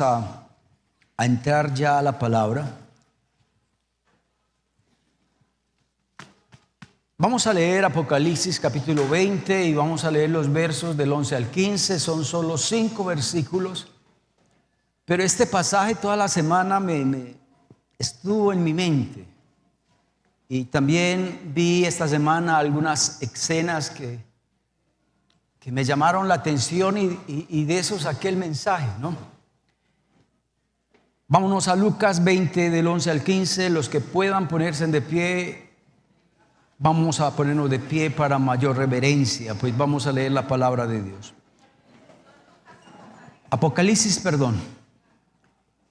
a entrar ya a la palabra. Vamos a leer Apocalipsis capítulo 20 y vamos a leer los versos del 11 al 15. Son solo 5 versículos, pero este pasaje toda la semana me estuvo en mi mente. Y también vi esta semana algunas escenas que me llamaron la atención y de eso saqué el mensaje, ¿no? Vámonos a Lucas 20 del 11 al 15. Los que puedan ponerse de pie, vamos a ponernos de pie para mayor reverencia, pues vamos a leer la palabra de Dios. Apocalipsis,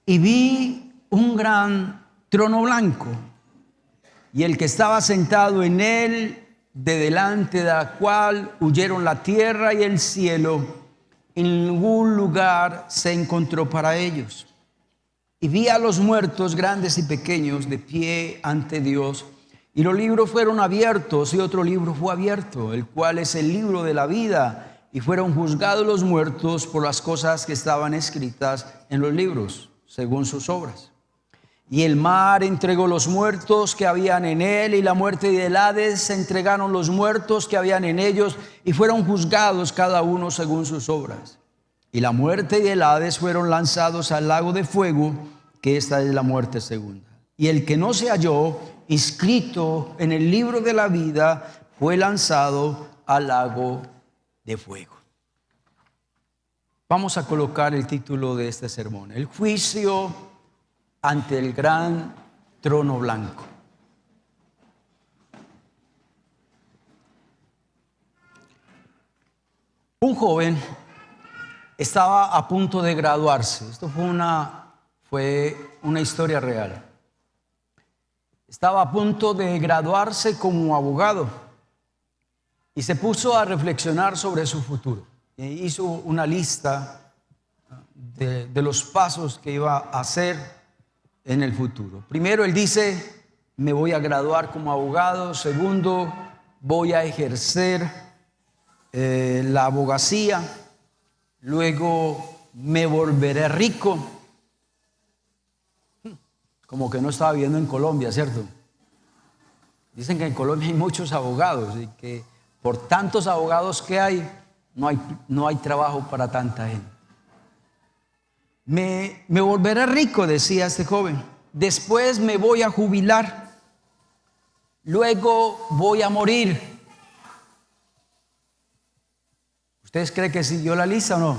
Y vi un gran trono blanco, y el que estaba sentado en él, de delante de la cual huyeron la tierra y el cielo, en ningún lugar se encontró para ellos. Y vi a los muertos, grandes y pequeños, de pie ante Dios, y los libros fueron abiertos, y otro libro fue abierto, el cual es el libro de la vida, y fueron juzgados los muertos por las cosas que estaban escritas en los libros, según sus obras. Y el mar entregó los muertos que habían en él, y la muerte y el Hades se entregaron los muertos que habían en ellos, y fueron juzgados cada uno según sus obras. Y la muerte y el Hades fueron lanzados al lago de fuego, que esta es la muerte segunda. Y el que no se halló inscrito en el libro de la vida fue lanzado al lago de fuego. Vamos a colocar el título de este sermón: el juicio ante el gran trono blanco. Un joven estaba a punto de graduarse. Esto fue una historia real. Estaba a punto de graduarse como abogado y se puso a reflexionar sobre su futuro. Hizo una lista de los pasos que iba a hacer en el futuro. Primero, él dice: me voy a graduar como abogado. Segundo, voy a ejercer la abogacía. Luego, me volveré rico. Como que no estaba viviendo en Colombia, ¿cierto? Dicen que en Colombia hay muchos abogados y que por tantos abogados que hay, no hay trabajo para tanta gente. Me volveré rico, decía este joven. Después me voy a jubilar. Luego voy a morir. ¿Ustedes creen que siguió la lista o no?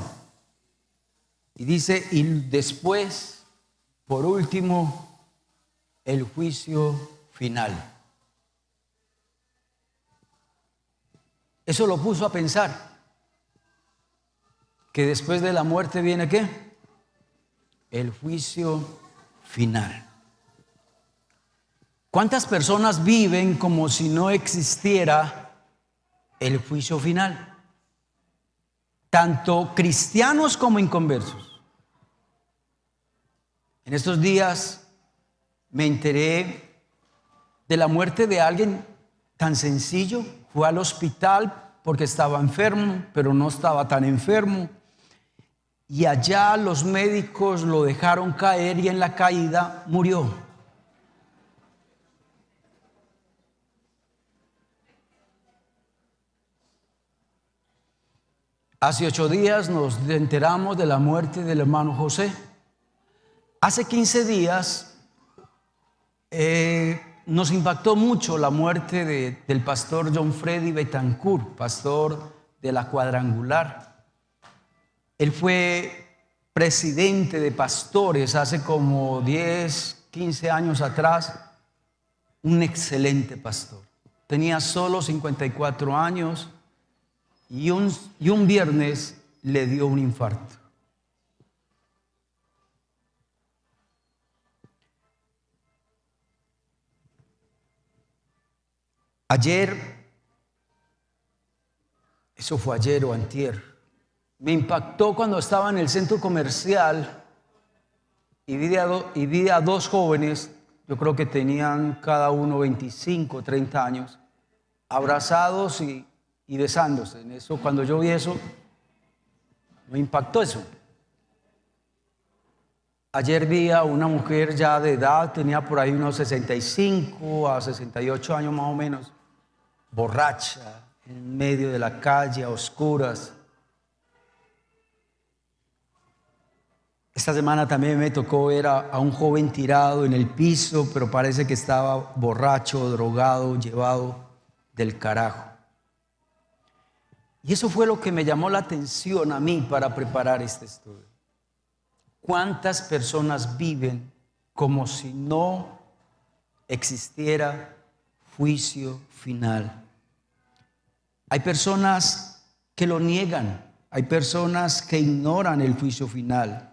Y dice: y después, por último, el juicio final. Eso lo puso a pensar. Que después de la muerte viene ¿qué? El juicio final. ¿Cuántas personas viven como si no existiera el juicio final? Tanto cristianos como inconversos. En estos días me enteré de la muerte de alguien tan sencillo. Fue al hospital porque estaba enfermo, pero no estaba tan enfermo. Y allá los médicos lo dejaron caer y en la caída murió. Hace 8 días nos enteramos de la muerte del hermano José. Hace 15 días nos impactó mucho la muerte del pastor John Freddy Betancourt, pastor de la Cuadrangular. Él fue presidente de pastores hace como 10, 15 años atrás. Un excelente pastor. Tenía solo 54 años y un viernes le dio un infarto. Eso fue ayer o antier, me impactó cuando estaba en el centro comercial y vi a 2 jóvenes, yo creo que tenían cada uno 25, 30 años, abrazados y besándose. En eso, cuando yo vi eso, me impactó eso. Ayer vi a una mujer ya de edad, tenía por ahí unos 65 a 68 años más o menos, borracha, en medio de la calle, a oscuras. Esta semana también me tocó ver a un joven tirado en el piso, pero parece que estaba borracho, drogado, llevado del carajo. Y eso fue lo que me llamó la atención a mí para preparar este estudio. ¿Cuántas personas viven como si no existiera juicio final? Hay personas que lo niegan, hay personas que ignoran el juicio final.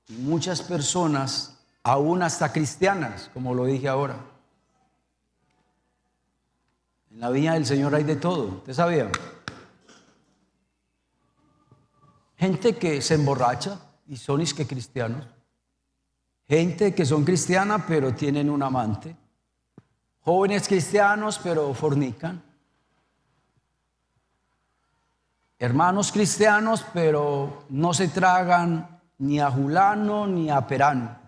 Y muchas personas, aún hasta cristianas, como lo dije ahora. En la viña del Señor hay de todo, ¿usted sabía? Gente que se emborracha y son isque cristianos. Gente que son cristianas pero tienen un amante. Jóvenes cristianos pero fornican. Hermanos cristianos pero no se tragan ni a Julano ni a Perano.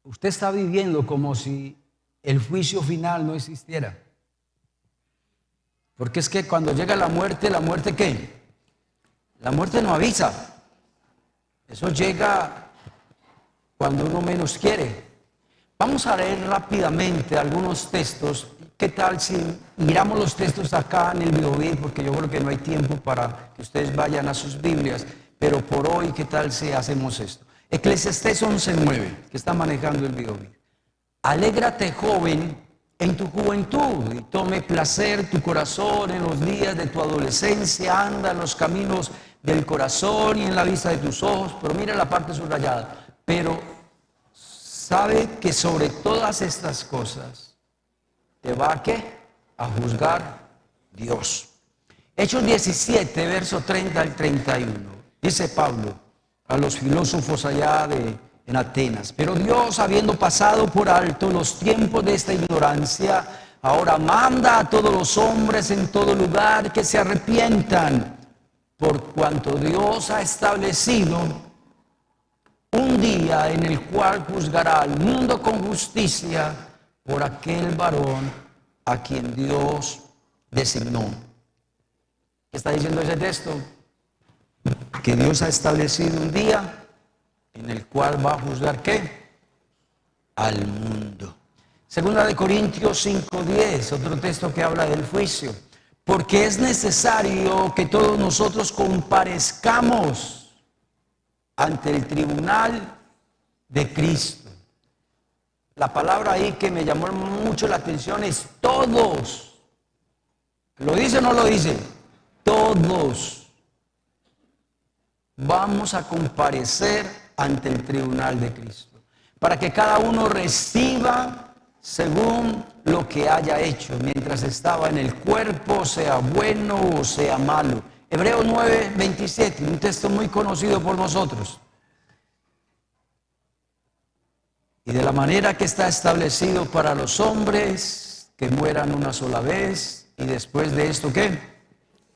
Usted está viviendo como si el juicio final no existiera. Porque es que cuando llega ¿la muerte qué? La muerte no avisa. Eso llega cuando uno menos quiere. Vamos a leer rápidamente algunos textos. ¿Qué tal si miramos los textos acá en el video? Porque yo creo que no hay tiempo para que ustedes vayan a sus Biblias. Pero por hoy, ¿qué tal si hacemos esto? Eclesiastés 11:9, que está manejando el video. Alégrate, joven, en tu juventud, y tome placer tu corazón en los días de tu adolescencia. Anda en los caminos del corazón y en la vista de tus ojos. Pero mira la parte subrayada. Pero sabe que sobre todas estas cosas te va ¿a qué? A juzgar Dios. Hechos 17, verso 30 al 31. Dice Pablo a los filósofos allá en Atenas: pero Dios, habiendo pasado por alto los tiempos de esta ignorancia, ahora manda a todos los hombres en todo lugar que se arrepientan, por cuanto Dios ha establecido un día en el cual juzgará al mundo con justicia por aquel varón a quien Dios designó. ¿Qué está diciendo ese texto? Que Dios ha establecido un día en el cual va a juzgar ¿qué? Al mundo. Segunda de Corintios 5:10, otro texto que habla del juicio. Porque es necesario que todos nosotros comparezcamos ante el tribunal de Cristo. La palabra ahí que me llamó mucho la atención es todos. ¿Lo dice o no lo dice? Todos vamos a comparecer ante el tribunal de Cristo, para que cada uno reciba según lo que haya hecho mientras estaba en el cuerpo, sea bueno o sea malo. Hebreos 9:27, un texto muy conocido por nosotros. Y de la manera que está establecido para los hombres, que mueran una sola vez, y después de esto ¿qué?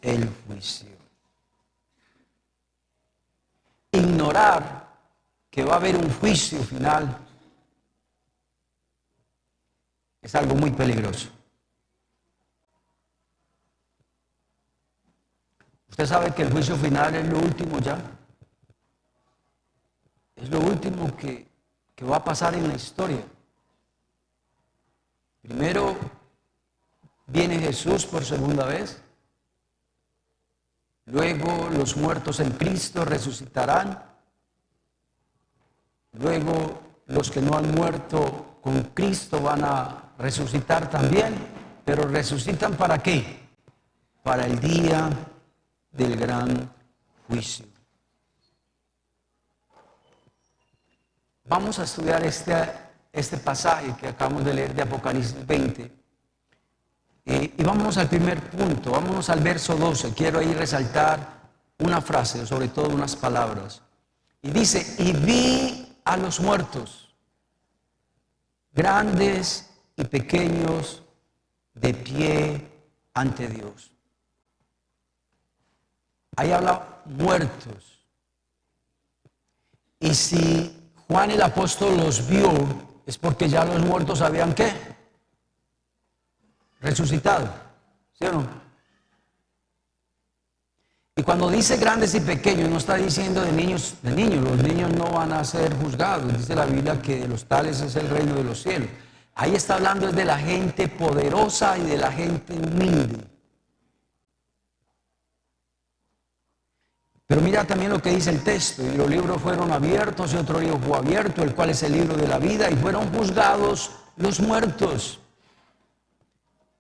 El juicio. Ignorar que va a haber un juicio final es algo muy peligroso. Usted sabe que el juicio final es lo último ya. Es lo último que va a pasar en la historia. Primero viene Jesús por segunda vez. Luego los muertos en Cristo resucitarán. Luego los que no han muerto con Cristo van a resucitar también. Pero resucitan ¿para qué? Para el día del gran juicio. Vamos a estudiar este pasaje que acabamos de leer de Apocalipsis 20. Y vámonos al primer punto, vámonos al verso 12. Quiero ahí resaltar una frase, sobre todo unas palabras. Y dice: y vi a los muertos, grandes y pequeños, de pie ante Dios. Ahí habla muertos. Y si Juan el apóstol los vio, es porque ya los muertos habían ¿qué? Resucitado. ¿Sí o no? Y cuando dice grandes y pequeños, no está diciendo de niños. Los niños no van a ser juzgados. Dice la Biblia que de los tales es el reino de los cielos. Ahí está hablando de la gente poderosa y de la gente humilde. Pero mira también lo que dice el texto: y los libros fueron abiertos y otro libro fue abierto, el cual es el libro de la vida, y fueron juzgados los muertos.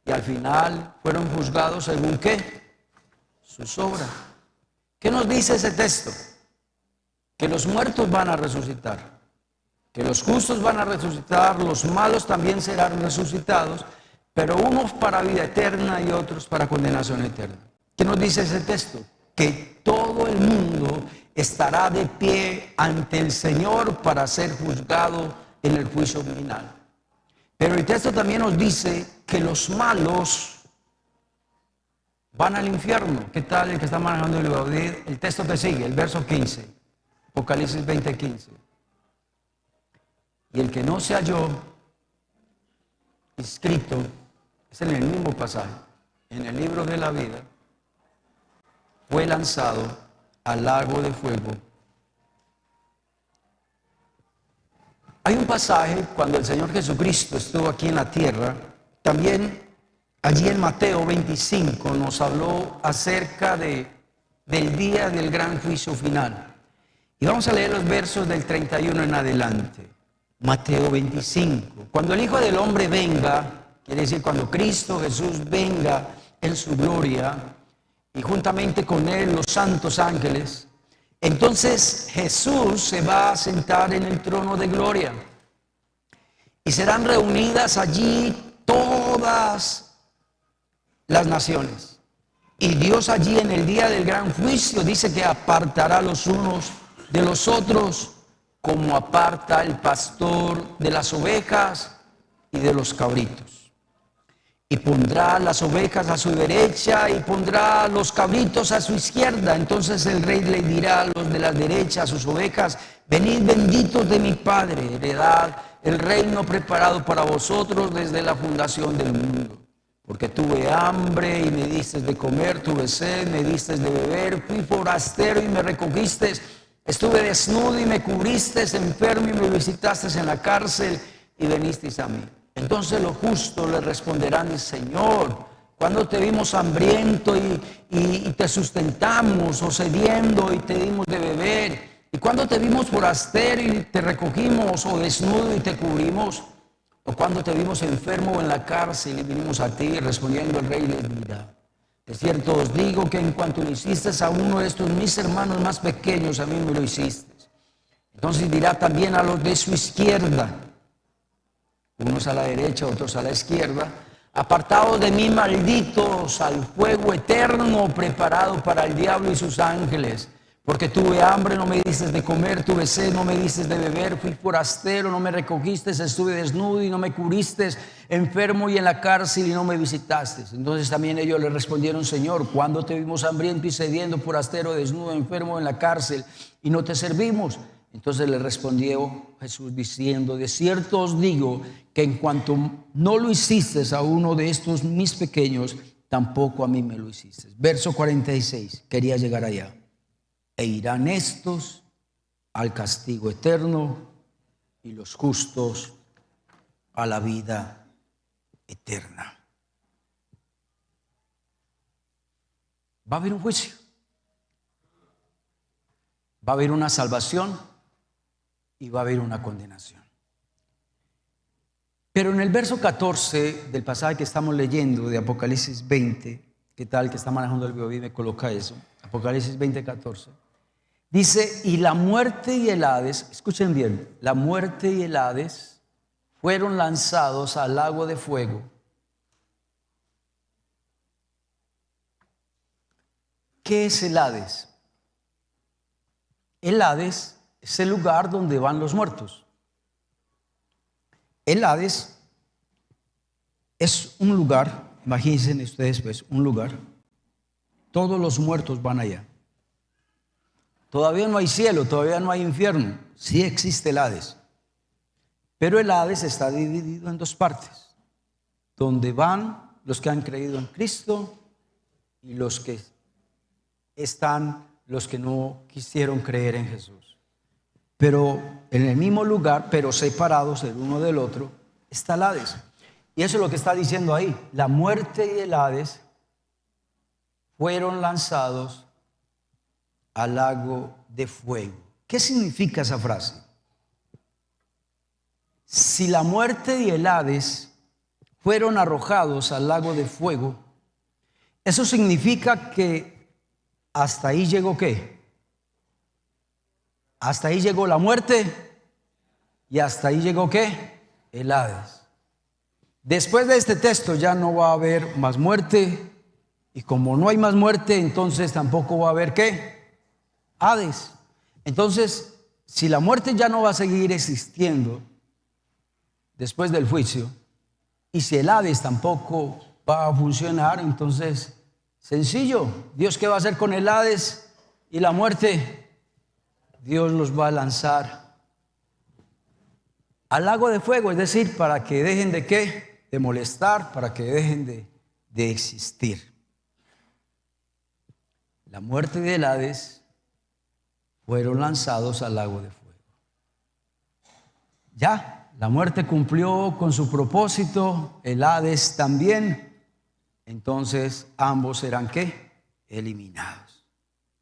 Y al final fueron juzgados según ¿qué? Sus obras. ¿Qué nos dice ese texto? Que los muertos van a resucitar, que los justos van a resucitar, los malos también serán resucitados, pero unos para vida eterna y otros para condenación eterna. ¿Qué nos dice ese texto? Que todo el mundo estará de pie ante el Señor para ser juzgado en el juicio final. Pero el texto también nos dice que los malos van al infierno. ¿Qué tal el que está manejando el libro? El texto te sigue, el verso 15, Apocalipsis 20:15. Y el que no se halló inscrito, es en el mismo pasaje, en el libro de la vida, fue lanzado al lago de fuego. Hay un pasaje cuando el Señor Jesucristo estuvo aquí en la tierra, también allí en Mateo 25 nos habló acerca del día del gran juicio final. Y vamos a leer los versos del 31 en adelante. Mateo 25. Cuando el Hijo del Hombre venga, quiere decir cuando Cristo Jesús venga en su gloria, y juntamente con él los santos ángeles, entonces Jesús se va a sentar en el trono de gloria y serán reunidas allí todas las naciones. Y Dios allí en el día del gran juicio dice que apartará los unos de los otros, como aparta el pastor de las ovejas y de los cabritos. Y pondrá las ovejas a su derecha y pondrá los cabritos a su izquierda. Entonces el rey le dirá a los de la derecha, a sus ovejas: venid benditos de mi Padre, heredad el reino preparado para vosotros desde la fundación del mundo. Porque tuve hambre y me diste de comer, tuve sed, me diste de beber, fui forastero y me recogiste, estuve desnudo y me cubriste, enfermo y me visitaste en la cárcel y vinisteis a mí. Entonces los justos le responderán: Señor, cuando te vimos hambriento y te sustentamos, o sediento y te dimos de beber? ¿Y cuando te vimos forastero y te recogimos, o desnudo y te cubrimos? ¿O cuando te vimos enfermo o en la cárcel y vinimos a ti? Respondiendo el rey les dirá: de cierto os digo que en cuanto lo hiciste a uno de estos mis hermanos más pequeños, a mí me lo hiciste. Entonces dirá también a los de su izquierda, unos a la derecha, otros a la izquierda: apartados de mí, malditos, al fuego eterno preparado para el diablo y sus ángeles. Porque tuve hambre, no me diste de comer, tuve sed, no me diste de beber, fui forastero, no me recogiste, estuve desnudo y no me cubriste, enfermo y en la cárcel y no me visitaste. Entonces también ellos le respondieron: Señor, ¿cuándo te vimos hambriento y sediento, forastero, desnudo, enfermo en la cárcel y no te servimos? Entonces le respondió Jesús diciendo: de cierto os digo que en cuanto no lo hiciste a uno de estos mis pequeños, tampoco a mí me lo hiciste. Verso 46, quería llegar allá. E irán estos al castigo eterno y los justos a la vida eterna. Va a haber un juicio, va a haber una salvación y va a haber una condenación. Pero en el verso 14 del pasaje que estamos leyendo de Apocalipsis 20, ¿qué tal que está manejando el video? Me coloca eso. Apocalipsis 20, 14. Dice: y la muerte y el Hades, escuchen bien, la muerte y el Hades fueron lanzados al lago de fuego. ¿Qué es el Hades? El Hades es el lugar donde van los muertos. El Hades es un lugar, imagínense ustedes pues, un lugar, todos los muertos van allá. Todavía no hay cielo, todavía no hay infierno. Sí existe el Hades. Pero el Hades está dividido en dos partes, donde van los que han creído en Cristo y los que no quisieron creer en Jesús. Pero en el mismo lugar, pero separados el uno del otro, está el Hades. Y eso es lo que está diciendo ahí. La muerte y el Hades fueron lanzados al lago de fuego. ¿Qué significa esa frase? Si la muerte y el Hades fueron arrojados al lago de fuego, eso significa que hasta ahí llegó ¿qué? Hasta ahí llegó la muerte y hasta ahí llegó ¿qué? El Hades. Después de este texto ya no va a haber más muerte, y como no hay más muerte, entonces tampoco va a haber ¿qué? Hades. Entonces, si la muerte ya no va a seguir existiendo después del juicio, y si el Hades tampoco va a funcionar, entonces, sencillo, ¿Dios qué va a hacer con el Hades y la muerte? Dios los va a lanzar al lago de fuego, es decir, para que dejen de ¿qué? De molestar, para que dejen de existir. La muerte y el Hades fueron lanzados al lago de fuego. Ya. La muerte cumplió con su propósito, el Hades también. Entonces ambos serán ¿qué? Eliminados.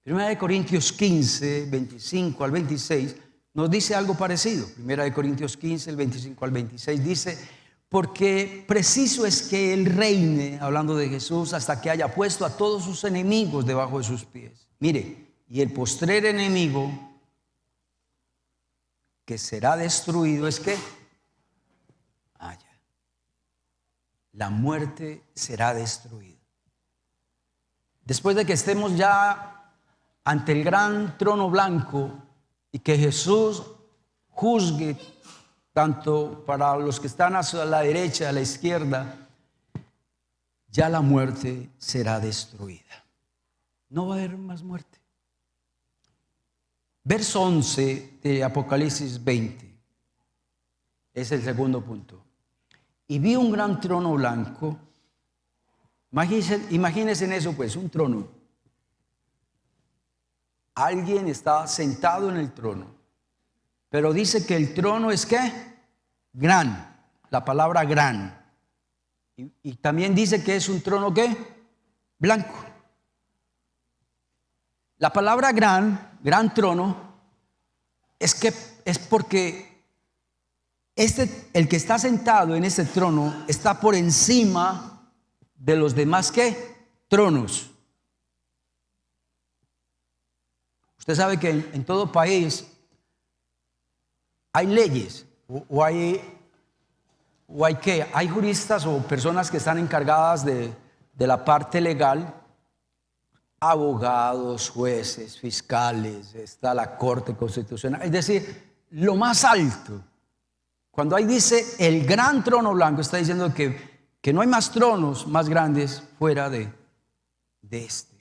1 Corintios 15, 25 al 26 nos dice algo parecido. 1 Corintios 15, el 25 al 26 dice: porque preciso es que Él reine, hablando de Jesús, hasta que haya puesto a todos sus enemigos debajo de sus pies. Mire, y el postrer enemigo que será destruido es ¿qué? La muerte será destruida. Después de que estemos ya ante el gran trono blanco y que Jesús juzgue tanto para los que están hacia la derecha, a la izquierda, ya la muerte será destruida. No va a haber más muerte. Verso 11 de Apocalipsis 20 es el segundo punto. Y vi un gran trono blanco. Imagínense en eso, pues, un trono. Alguien está sentado en el trono. Pero dice que el trono es ¿qué? Gran. La palabra gran. Y también dice que es un trono ¿qué? Blanco. La palabra gran trono, es porque el que está sentado en ese trono está por encima de los demás ¿qué? Tronos. Usted sabe que en todo país hay leyes o hay ¿qué? Hay juristas o personas que están encargadas de la parte legal, abogados, jueces, fiscales, está la Corte Constitucional, es decir, lo más alto. Cuando ahí dice el gran trono blanco, está diciendo que no hay más tronos más grandes fuera de este.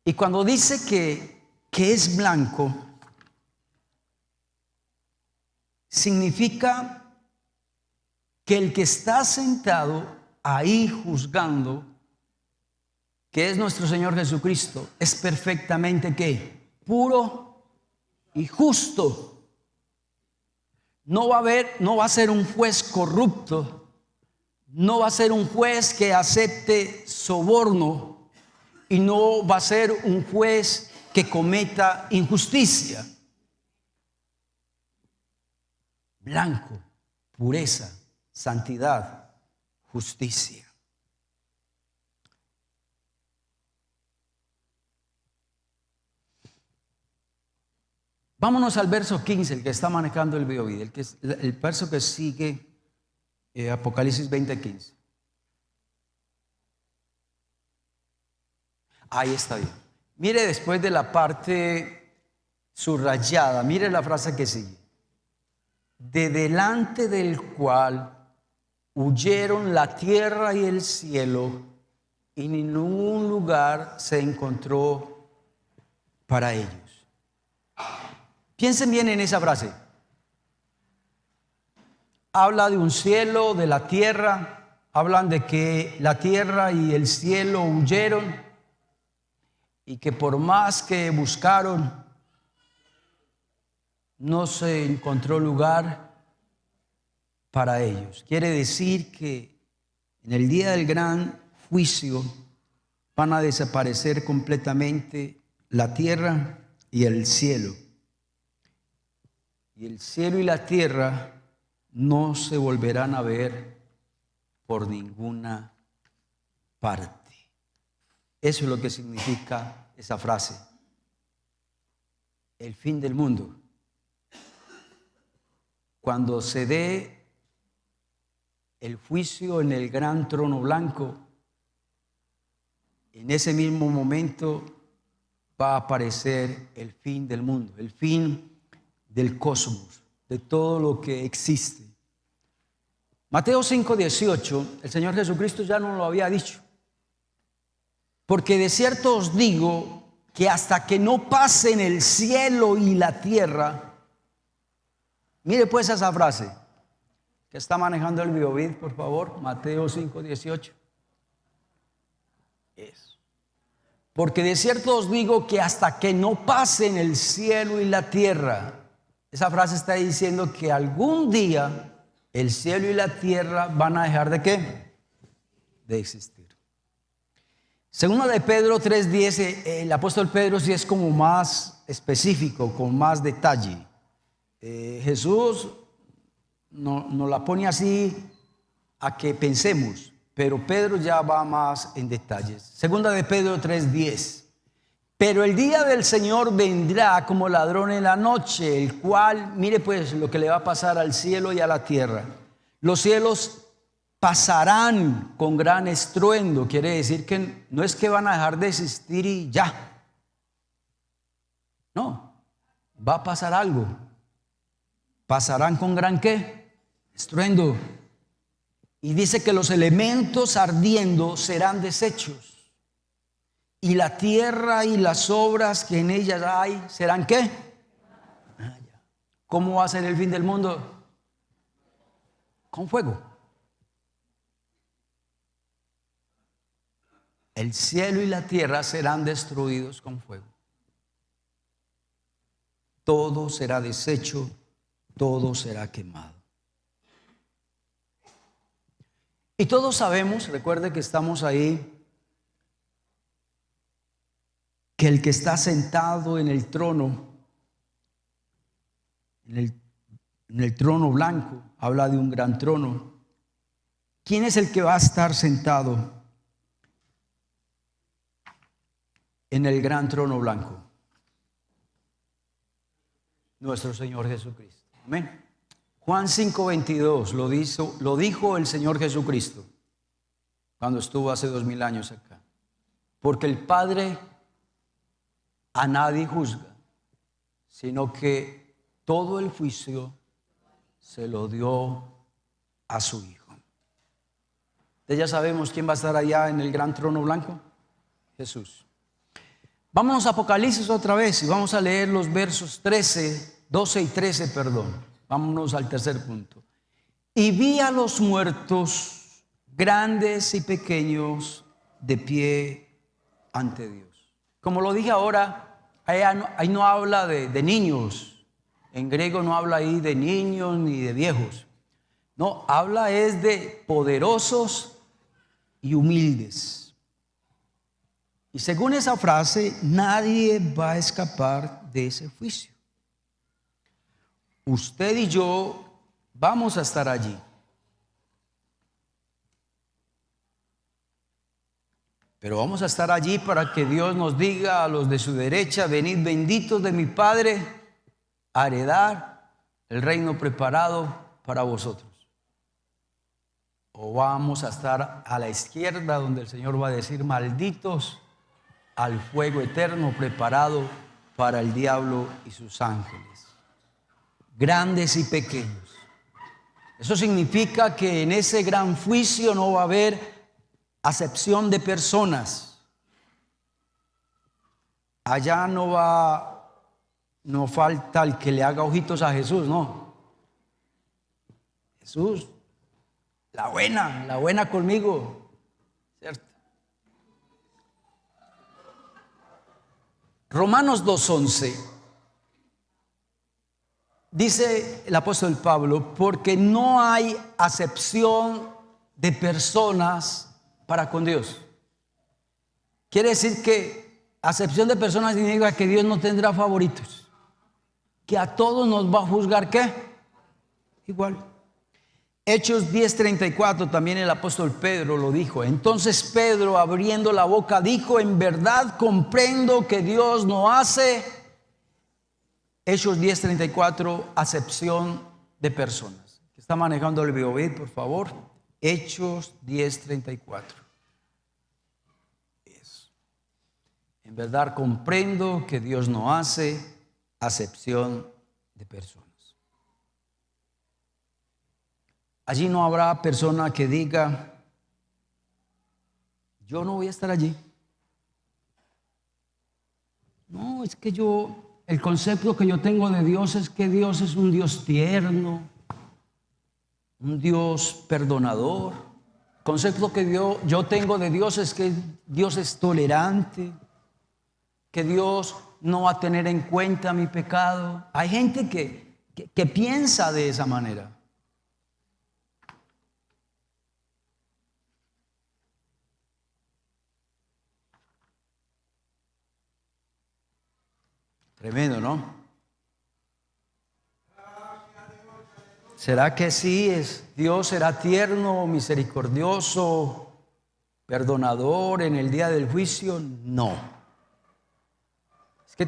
Y cuando dice que es blanco, significa que el que está sentado ahí juzgando, que es nuestro Señor Jesucristo, es perfectamente ¿qué? Puro y justo. No va a ser un juez corrupto, no va a ser un juez que acepte soborno y no va a ser un juez que cometa injusticia. Blanco, pureza, santidad, justicia. Vámonos al verso 15, el que está manejando el video, el verso que sigue, Apocalipsis 20:15. Ahí está bien. Mire después de la parte subrayada, mire la frase que sigue. De delante del cual huyeron la tierra y el cielo, y ningún lugar se encontró para ellos. Piensen bien en esa frase. Habla de un cielo, de la tierra. Hablan de que la tierra y el cielo huyeron y que por más que buscaron, no se encontró lugar para ellos. Quiere decir que en el día del gran juicio van a desaparecer completamente la tierra y el cielo. Y el cielo y la tierra no se volverán a ver por ninguna parte. Eso es lo que significa esa frase. El fin del mundo. Cuando se dé el juicio en el gran trono blanco, en ese mismo momento va a aparecer el fin del mundo, el fin del cosmos, de todo lo que existe. Mateo 5:18, el Señor Jesucristo ya nos lo había dicho. Porque de cierto os digo que hasta que no pasen el cielo y la tierra. Mire pues esa frase que está manejando el Biovid, por favor, Mateo 5:18. Eso. Porque de cierto os digo que hasta que no pasen el cielo y la tierra. Esa frase está diciendo que algún día el cielo y la tierra van a dejar ¿de qué? De existir. Segunda de Pedro 3:10, el apóstol Pedro sí es como más específico, con más detalle. Jesús nos la pone así a que pensemos, pero Pedro ya va más en detalles. Segunda de Pedro 3:10. Pero el día del Señor vendrá como ladrón en la noche, el cual, mire pues lo que le va a pasar al cielo y a la tierra. Los cielos pasarán con gran estruendo. Quiere decir que no es que van a dejar de existir y ya. No, va a pasar algo. Pasarán con gran ¿qué? Estruendo. Y dice que los elementos ardiendo serán deshechos. Y la tierra y las obras que en ellas hay serán ¿qué? ¿Cómo va a ser el fin del mundo? Con fuego. El cielo y la tierra serán destruidos con fuego. Todo será deshecho, todo será quemado. Y todos sabemos, recuerde que estamos ahí, que el que está sentado en el trono, en el trono blanco, habla de un gran trono. ¿Quién es el que va a estar sentado en el gran trono blanco? Nuestro Señor Jesucristo. Amén. Juan 5:22 lo dijo el Señor Jesucristo cuando estuvo hace 2000 años acá. Porque el Padre a nadie juzga, sino que todo el juicio se lo dio a su Hijo. Entonces ya sabemos quién va a estar allá en el gran trono blanco. Jesús. Vámonos a Apocalipsis otra vez y vamos a leer los versos 12 y 13, perdón. Vámonos al tercer punto. Y vi a los muertos, grandes y pequeños, de pie ante Dios. Como lo dije ahora, ahí no habla de niños. En griego no habla ahí de niños ni de viejos. No, habla es de poderosos y humildes. Y según esa frase, nadie va a escapar de ese juicio. Usted y yo vamos a estar allí. Pero vamos a estar allí para que Dios nos diga a los de su derecha: venid benditos de mi Padre a heredar el reino preparado para vosotros. O vamos a estar a la izquierda, donde el Señor va a decir: malditos al fuego eterno preparado para el diablo y sus ángeles. Grandes y pequeños. Eso significa que en ese gran juicio no va a haber acepción de personas. Allá no va no falta el que le haga ojitos a Jesús, no. Jesús, la buena conmigo, ¿cierto? Romanos 2:11 dice el apóstol Pablo, porque no hay acepción de personas para con Dios. Quiere decir que acepción de personas significa que Dios no tendrá favoritos, que a todos nos va a juzgar, ¿qué? Igual. Hechos 10:34 también el apóstol Pedro lo dijo. Entonces Pedro, abriendo la boca, dijo, en verdad comprendo que Dios no hace, Hechos 10:34, acepción de personas. Está manejando el BioBit, por favor. Hechos 10:34. En verdad comprendo que Dios no hace acepción de personas. Allí no habrá persona que diga, yo no voy a estar allí. No, es que el concepto que yo tengo de Dios es que Dios es un Dios tierno, un Dios perdonador. El concepto que yo tengo de Dios es que Dios es tolerante, que Dios no va a tener en cuenta mi pecado. Hay gente que piensa de esa manera. Tremendo, ¿no? ¿Será que sí Dios será tierno, misericordioso, perdonador en el día del juicio? No. Es que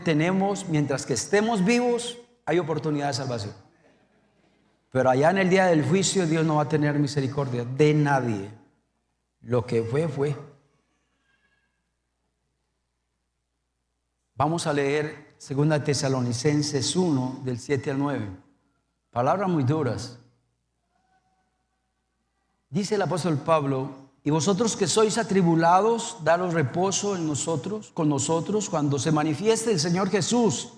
mientras que estemos vivos, hay oportunidad de salvación. Pero allá en el día del juicio, Dios no va a tener misericordia de nadie. Lo que fue, fue. Vamos a leer 2 Tesalonicenses 1, del 7 al 9. Palabras muy duras. Dice el apóstol Pablo, y vosotros que sois atribulados, daros reposo en nosotros, con nosotros, cuando se manifieste el Señor Jesús,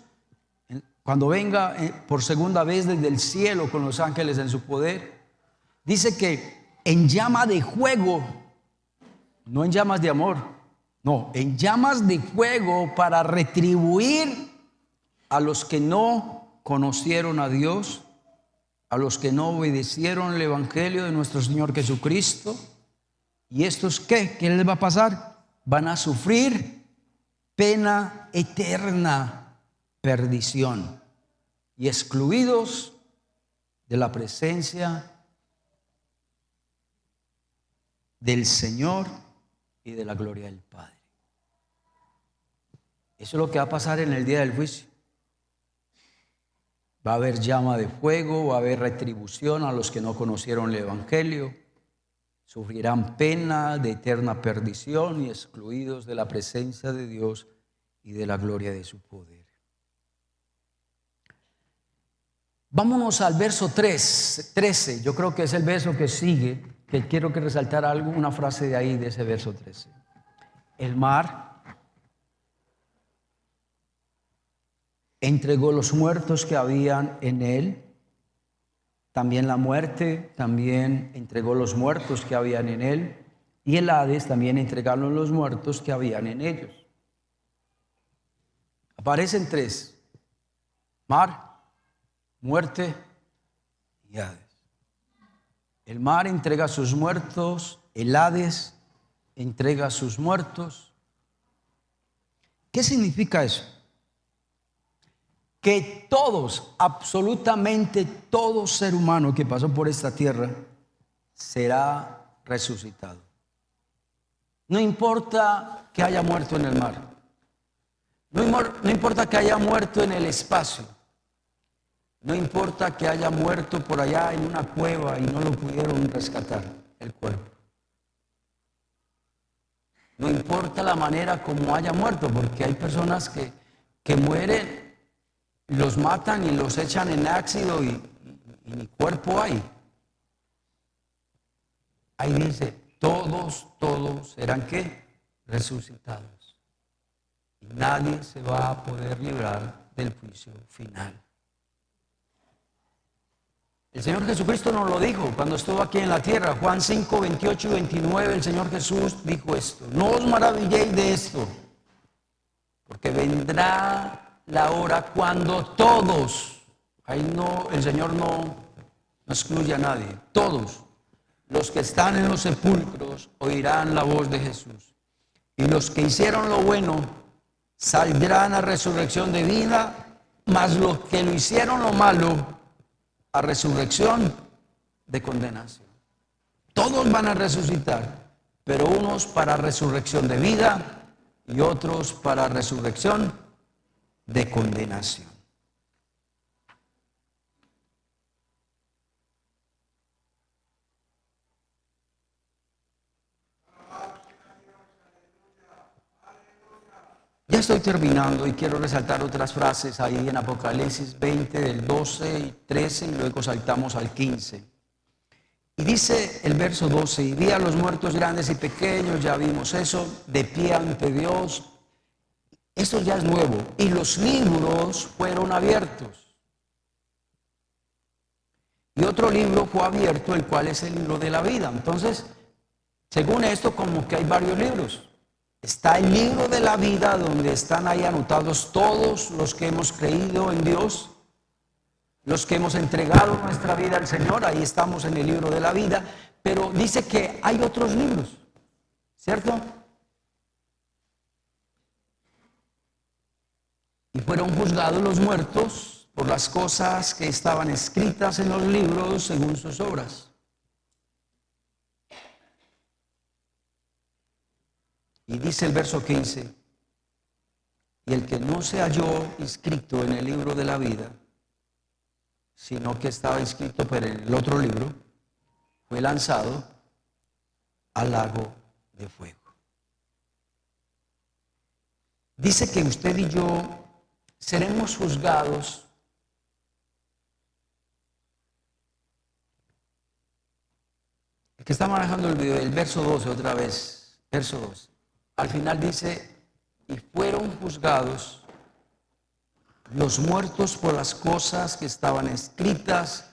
cuando venga por segunda vez desde el cielo con los ángeles en su poder. Dice que en llama de fuego, no en llamas de amor, no, en llamas de fuego para retribuir a los que no conocieron a Dios, a los que no obedecieron el evangelio de nuestro Señor Jesucristo. ¿Y estos qué? ¿Qué les va a pasar? Van a sufrir pena eterna, perdición, y excluidos de la presencia del Señor y de la gloria del Padre. Eso es lo que va a pasar en el día del juicio. Va a haber llama de fuego, va a haber retribución a los que no conocieron el evangelio. Sufrirán pena de eterna perdición y excluidos de la presencia de Dios y de la gloria de su poder. Vámonos al verso 13. Yo creo que es el verso que sigue, que quiero que resaltar algo, una frase de ahí, de ese verso 13. El mar entregó los muertos que habían en él. También la muerte también entregó los muertos que habían en él. Y el Hades también entregaron los muertos que habían en ellos. Aparecen tres: mar, muerte y Hades. El mar entrega sus muertos, el Hades entrega sus muertos. ¿Qué significa eso? Que todos, absolutamente todo ser humano que pasó por esta tierra será resucitado. No importa que haya muerto en el mar, no importa que haya muerto en el espacio, no importa que haya muerto por allá en una cueva y no lo pudieron rescatar el cuerpo. No importa la manera como haya muerto, porque hay personas que mueren, los matan y los echan en ácido y ni cuerpo hay. Ahí dice, todos serán ¿qué? Resucitados. Y nadie se va a poder librar del juicio final. El Señor Jesucristo nos lo dijo cuando estuvo aquí en la tierra. Juan 5, 28 y 29, el Señor Jesús dijo esto: no os maravilléis de esto, porque vendrá la hora cuando todos, ahí no, el Señor no excluye a nadie, todos los que están en los sepulcros oirán la voz de Jesús. Y los que hicieron lo bueno saldrán a resurrección de vida, mas los que lo hicieron lo malo a resurrección de condenación. Todos van a resucitar, pero unos para resurrección de vida y otros para resurrección de condenación. Ya estoy terminando y quiero resaltar otras frases ahí en Apocalipsis 20, del 12 y 13, y luego saltamos al 15. Y dice el verso 12: y vi a los muertos grandes y pequeños, ya vimos eso, de pie ante Dios. Esto ya es nuevo. Y los libros fueron abiertos. Y otro libro fue abierto, el cual es el libro de la vida. Entonces, según esto, como que hay varios libros. Está el libro de la vida, donde están ahí anotados todos los que hemos creído en Dios, los que hemos entregado nuestra vida al Señor. Ahí estamos en el libro de la vida. Pero dice que hay otros libros, ¿cierto? Y fueron juzgados los muertos por las cosas que estaban escritas en los libros según sus obras. Y dice el verso 15: y el que no se halló inscrito en el libro de la vida, sino que estaba inscrito por el otro libro, fue lanzado al lago de fuego. Dice que usted y yo seremos juzgados el que está manejando el video, el verso 12 otra vez, verso 12. Al final dice: y fueron juzgados los muertos por las cosas que estaban escritas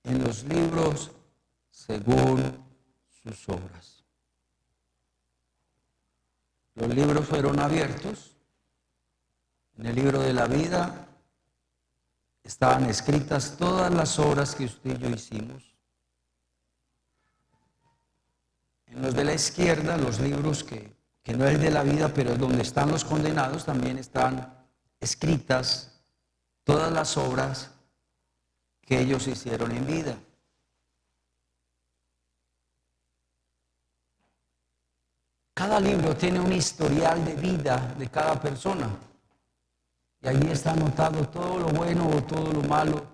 en los libros según sus obras. Los libros fueron abiertos. En el libro de la vida estaban escritas todas las obras que usted y yo hicimos. En los de la izquierda, los libros que no es de la vida, pero es donde están los condenados, también están escritas todas las obras que ellos hicieron en vida. Cada libro tiene un historial de vida de cada persona. Y allí está anotado todo lo bueno o todo lo malo.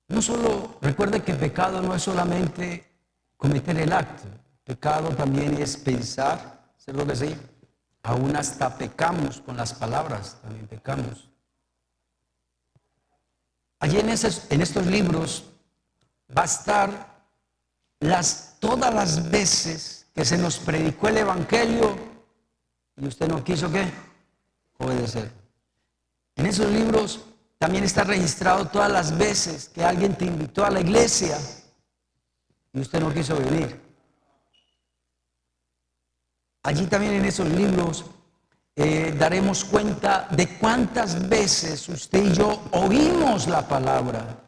No solo, recuerde que pecado no es solamente cometer el acto. Pecado también es pensar, hacerlo decir. Aún hasta pecamos con las palabras, también pecamos. Allí en estos libros va a estar todas las veces que se nos predicó el Evangelio y usted no quiso, ¿qué? Obedecer. En esos libros también está registrado todas las veces que alguien te invitó a la iglesia y usted no quiso venir. Allí también en esos libros daremos cuenta de cuántas veces usted y yo oímos la palabra.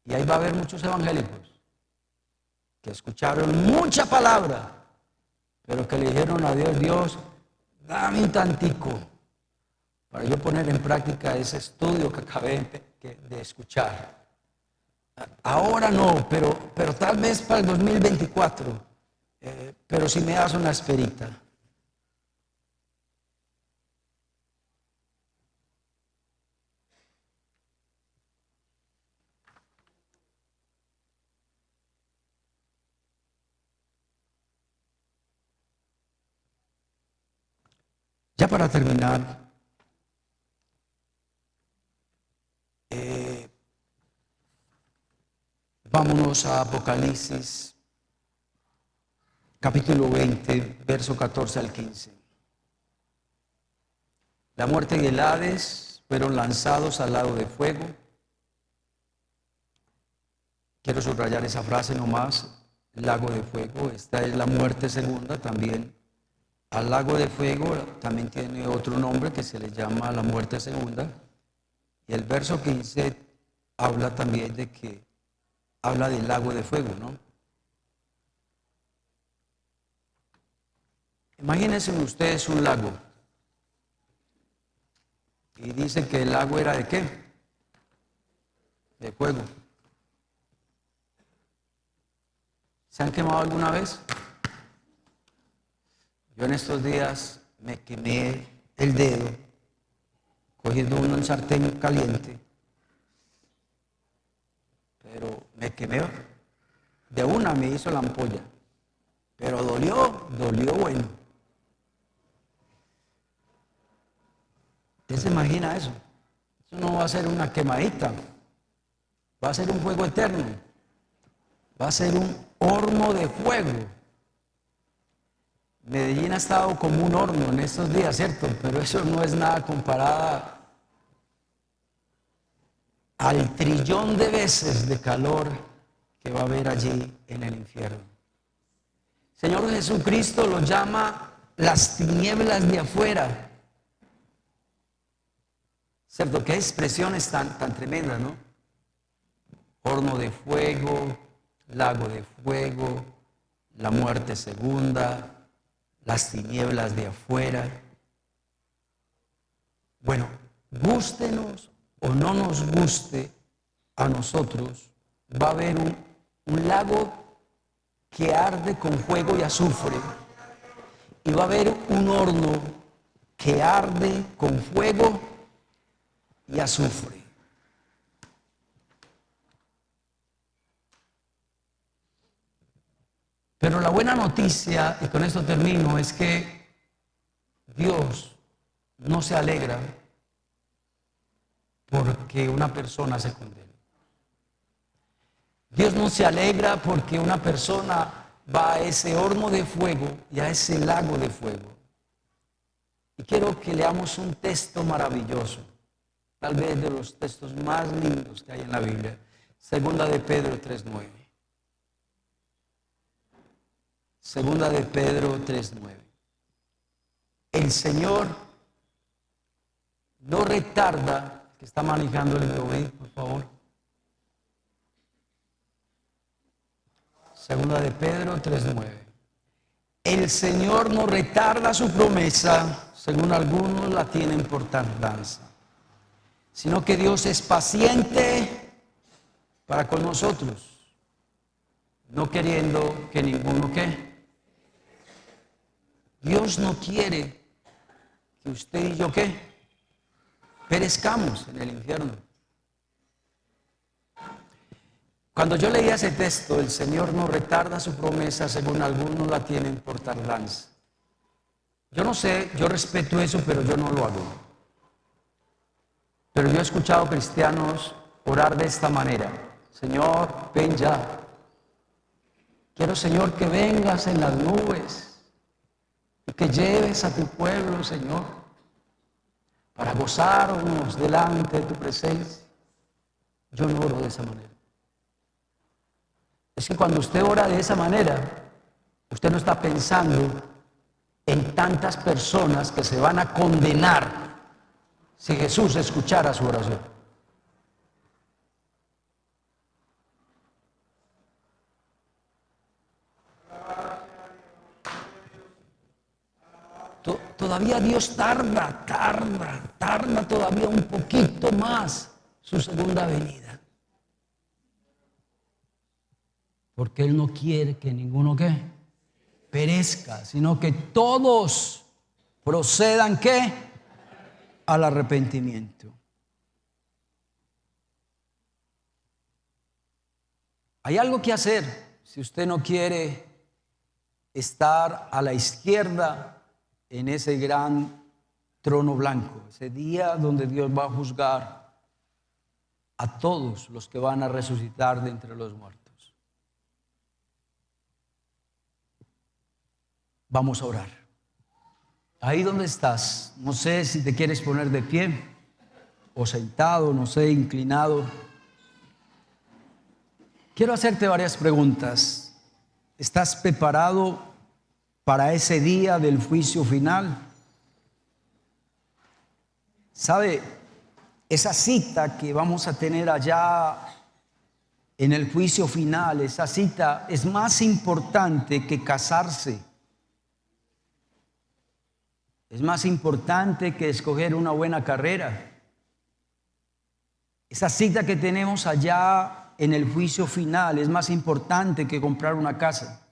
Y ahí va a haber muchos evangélicos que escucharon mucha palabra, pero que le dijeron a Dios: Dios, dame un tantico para yo poner en práctica ese estudio que acabé de escuchar. Ahora no, pero tal vez para el 2024, pero si me das una esperita. Ya para terminar, vámonos a Apocalipsis, capítulo 20, verso 14 al 15. La muerte y el Hades fueron lanzados al lago de fuego. Quiero subrayar esa frase nomás, lago de fuego. Esta es la muerte segunda también. Al lago de fuego también tiene otro nombre que se le llama la muerte segunda. Y el verso 15 habla también de que habla del lago de fuego, ¿no? Imagínense ustedes un lago. Y dice que el lago era de ¿qué? De fuego. ¿Se han quemado alguna vez? Yo en estos días me quemé el dedo cogiendo un sartén caliente, pero me quemé, de una me hizo la ampolla, pero dolió bueno. ¿Usted se imagina eso? Eso no va a ser una quemadita, va a ser un fuego eterno, va a ser un horno de fuego. Medellín ha estado como un horno en estos días, ¿cierto? Pero eso no es nada comparada al trillón de veces de calor que va a haber allí en el infierno. Señor Jesucristo lo llama las tinieblas de afuera. ¿Cierto? Qué expresiones tan tremendas, ¿no? Horno de fuego, lago de fuego, la muerte segunda, las tinieblas de afuera. Bueno, gústenos o no nos guste a nosotros, va a haber un lago que arde con fuego y azufre, y va a haber un horno que arde con fuego y azufre. Pero la buena noticia, y con esto termino, es que Dios no se alegra porque una persona se condene. Dios no se alegra porque una persona va a ese horno de fuego y a ese lago de fuego. Y quiero que leamos un texto maravilloso, tal vez de los textos más lindos que hay en la Biblia, Segunda de Pedro 3:9. Segunda de Pedro 3:9. El Señor no retarda, que está manejando el Elohim, por favor. Segunda de Pedro 3:9. El Señor no retarda su promesa, según algunos la tienen por tardanza, sino que Dios es paciente para con nosotros, no queriendo que ninguno ¿qué? Dios no quiere que usted y yo ¿qué? Perezcamos en el infierno. Cuando yo leía ese texto, el Señor no retarda su promesa, según algunos la tienen por tardanza. Yo no sé, yo respeto eso, pero yo no lo hago. Pero yo he escuchado cristianos orar de esta manera: Señor, ven ya. Quiero, Señor, que vengas en las nubes y que lleves a tu pueblo, Señor, para gozarnos delante de tu presencia. Yo no oro de esa manera. Es que cuando usted ora de esa manera, usted no está pensando en tantas personas que se van a condenar si Jesús escuchara su oración. Todavía Dios tarda todavía un poquito más su segunda venida. Porque Él no quiere que ninguno ¿qué? Perezca, sino que todos procedan ¿qué? Al arrepentimiento. Hay algo que hacer si usted no quiere estar a la izquierda en ese gran trono blanco, ese día donde Dios va a juzgar a todos los que van a resucitar de entre los muertos. Vamos a orar. Ahí donde estás, no sé si te quieres poner de pie o sentado, no sé, inclinado. Quiero hacerte varias preguntas. ¿Estás preparado para ese día del juicio final? ¿Sabe? Esa cita que vamos a tener allá en el juicio final, esa cita es más importante que casarse. Es más importante que escoger una buena carrera. Esa cita que tenemos allá en el juicio final es más importante que comprar una casa.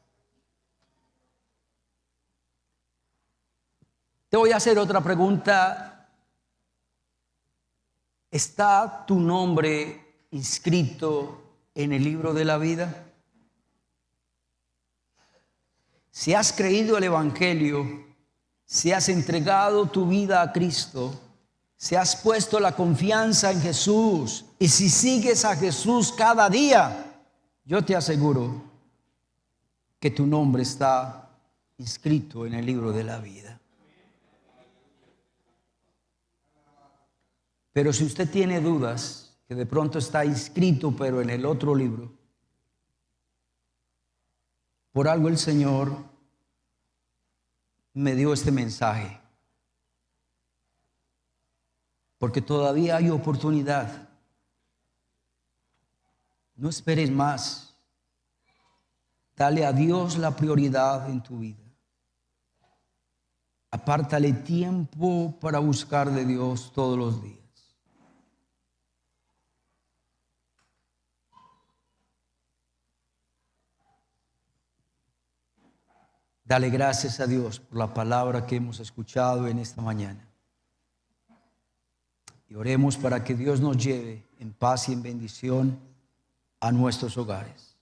Te voy a hacer otra pregunta. ¿Está tu nombre inscrito en el libro de la vida? Si has creído el Evangelio, si has entregado tu vida a Cristo, si has puesto la confianza en Jesús y si sigues a Jesús cada día, yo te aseguro que tu nombre está inscrito en el libro de la vida. Pero si usted tiene dudas, que de pronto está inscrito pero en el otro libro, por algo el Señor me dio este mensaje. Porque todavía hay oportunidad. No esperes más. Dale a Dios la prioridad en tu vida. Apártale tiempo para buscar de Dios todos los días. Dale gracias a Dios por la palabra que hemos escuchado en esta mañana. Y oremos para que Dios nos lleve en paz y en bendición a nuestros hogares.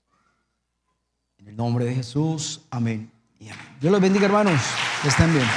En el nombre de Jesús, amén y amén. Dios los bendiga, hermanos. Que estén bien.